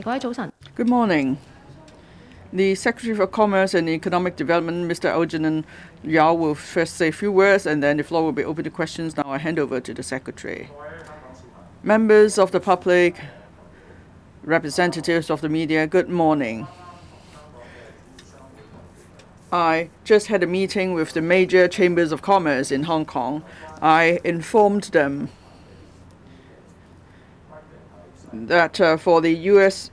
各位早晨。Good morning. The Secretary for Commerce and Economic Development, Mr. Algernon Yao, will first say a few words, and then the floor will be open to questions. Now I hand over to the Secretary. Members of the public, representatives of the media, good morning. I just had a meeting with the major chambers of commerce in Hong Kong. I informed them that for the U.S.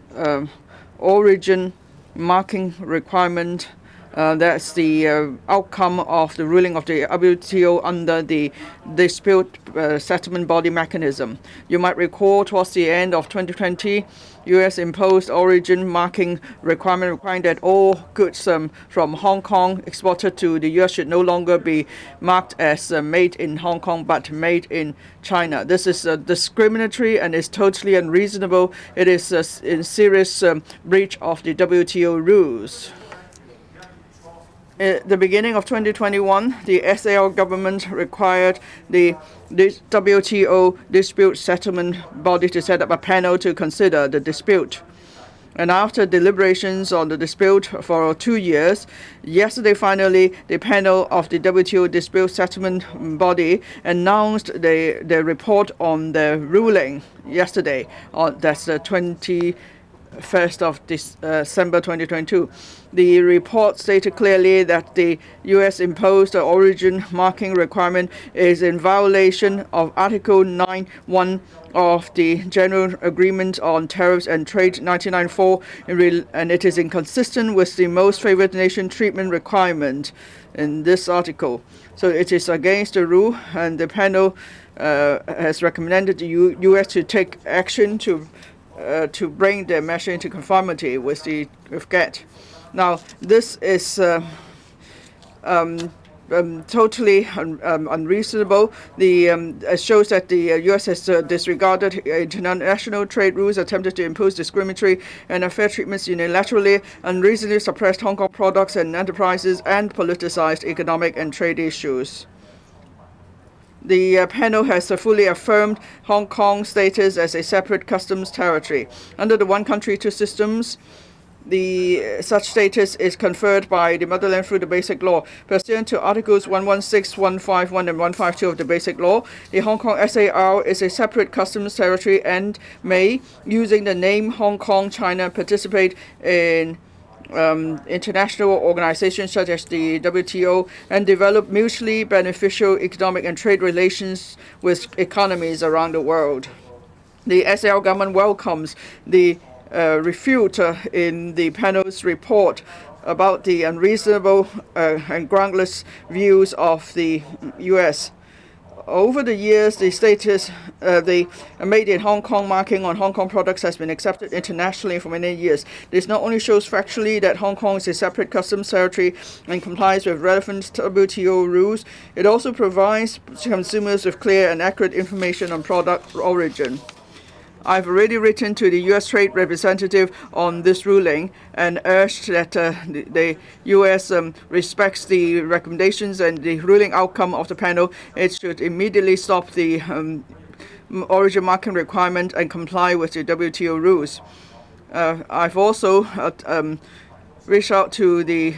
Origin marking requirement, that's the outcome of the ruling of the WTO under the dispute settlement body mechanism. You might recall towards the end of 2020, U.S. imposed origin marking requirement requiring that all goods from Hong Kong exported to the U.S. should no longer be marked as made in Hong Kong but made in China. This is discriminatory and is totally unreasonable. It is in serious breach of the WTO rules. At the beginning of 2021, the SAR government required the WTO dispute settlement body to set up a panel to consider the dispute. And after deliberations on the dispute for 2 years, yesterday finally the panel of the WTO dispute settlement body announced the report on the ruling yesterday. That's the 21st of December 2022. The report stated clearly that the U.S. imposed the origin marking requirement is in violation of Article 9.1 of the General Agreement on Tariffs and Trade 1994, and it is inconsistent with the most favored nation treatment requirement in this article. So it is against the rule, and the panel has recommended the U.S. to take action to bring the measure into conformity with GATT. Now, this is totally unreasonable. It shows that the U.S. has disregarded international trade rules, attempted to impose discriminatory and unfair treatments unilaterally, unreasonably suppressed Hong Kong products and enterprises, and politicized economic and trade issues. The panel has fully affirmed Hong Kong's status as a separate customs territory. Under the one country, two systems, such status is conferred by the motherland through the Basic Law. Pursuant to Articles 116, 151, and 152 of the Basic Law, the Hong Kong SAR is a separate customs territory and may, using the name Hong Kong, China, participate in international organizations such as the WTO and develop mutually beneficial economic and trade relations with economies around the world. The SAR government welcomes the refute in the panel's report about the unreasonable and groundless views of the U.S. Over the years, the status, the made in Hong Kong marking on Hong Kong products has been accepted internationally for many years. This not only shows factually that Hong Kong is a separate customs territory and complies with relevant WTO rules, it also provides consumers with clear and accurate information on product origin. I've already written to the U.S. Trade Representative on this ruling and urged that the U.S. Respects the recommendations and the ruling outcome of the panel. It should immediately stop the origin marking requirement and comply with the WTO rules. I've also reached out to the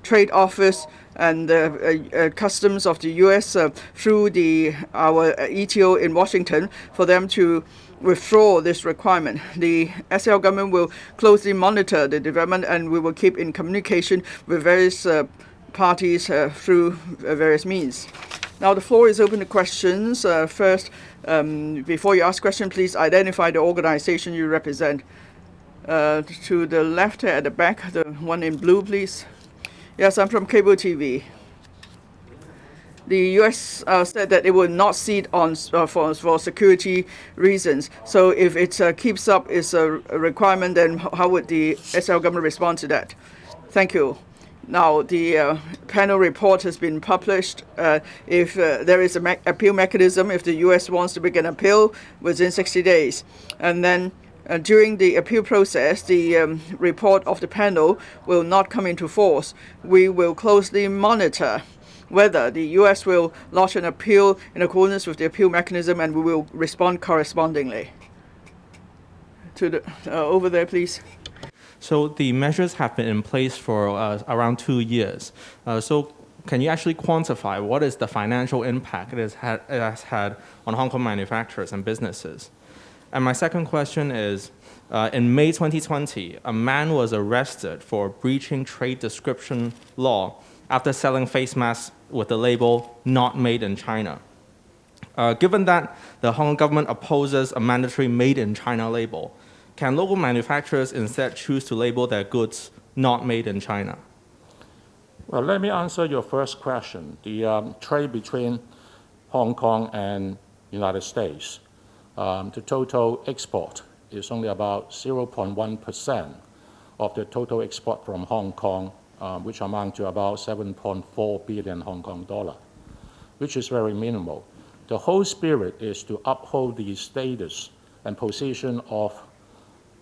Trade Office and customs of the U.S. Through our ETO in Washington for them to withdraw this requirement. The SL government will closely monitor the development, and we will keep in communication with various parties through various means. Now the floor is open to questions. First, before you ask questions, please identify the organization you represent. To the left at the back, the one in blue, please. Yes, I'm from cable TV. The U.S. Said that it will not cede on for security reasons. So if it keeps up its requirement, then how would the SL government respond to that? Thank you. Now, the panel report has been published. If there is an appeal mechanism, if the U.S. wants to make an appeal within 60 days, and then during the appeal process, the report of the panel will not come into force. We will closely monitor whether the U.S. will launch an appeal in accordance with the appeal mechanism, and we will respond correspondingly. to the over there, please. So the measures have been in place for around 2 years. So can you actually quantify what is the financial impact it has had on Hong Kong manufacturers and businesses? And my second question is, in May 2020, a man was arrested for breaching trade description law after selling face masks with the label "not made in China." Given that the Hong Kong government opposes a mandatory made in China label, can local manufacturers instead choose to label their goods not made in China? Well, let me answer your first question. The trade between Hong Kong and United States, the total export is only about 0.1% of the total export from Hong Kong, which amount to about 7.4 billion Hong Kong dollar, which is very minimal. The whole spirit is to uphold the status and position of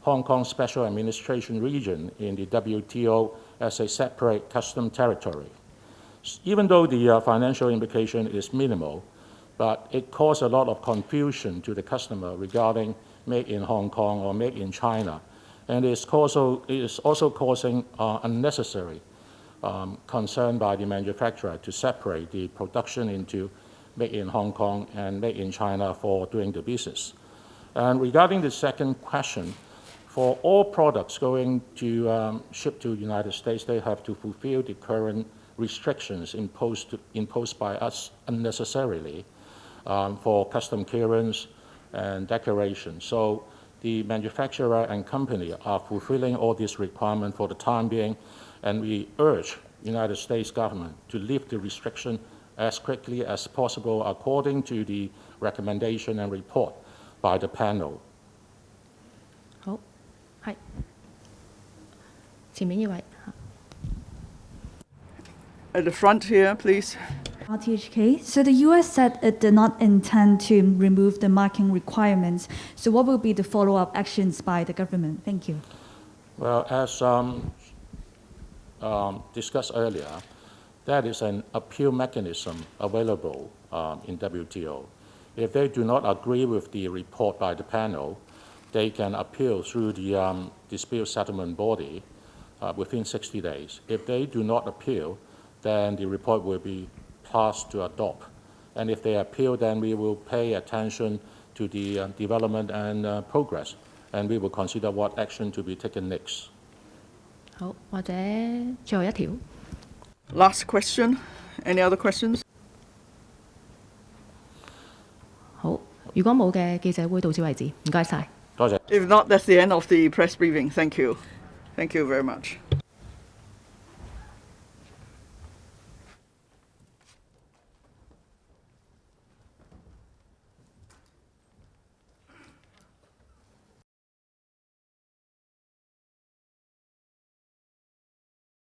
Hong Kong Special Administration Region in the WTO as a separate custom territory. Even though the financial implication is minimal, but it caused a lot of confusion to the customer regarding made in Hong Kong or made in China, and it is also causing unnecessary concern by the manufacturer to separate the production into made in Hong Kong and made in China for doing the business. And regarding the second question, for all products going to ship to the United States, they have to fulfill the current restrictions imposed by us unnecessarily for custom clearance and declaration. So the manufacturer and company are fulfilling all these requirements for the time being, and we urge the United States government to lift the restriction as quickly as possible according to the recommendation and report by the panel. 好，係前面呢位。At the front here, please. TMHK. So the U.S. said it did not intend to remove the marking requirements. So what will be the follow-up actions by the government? Thank you. Well, as discussed earlier, that is an appeal mechanism available in WTO. If they do not agree with the report by the panel, they can appeal through the dispute settlement body within 60 days. If they do not appeal, then the report will be passed to adopt. And if they appeal, then we will pay attention to the development and progress, and we will consider what action to be taken next. 好，或者最後一條。Last question. Any other questions? 好，如果冇嘅記者會到此為止，唔該晒。多謝。If not, that's the end of the press briefing. Thank you. Thank you very much.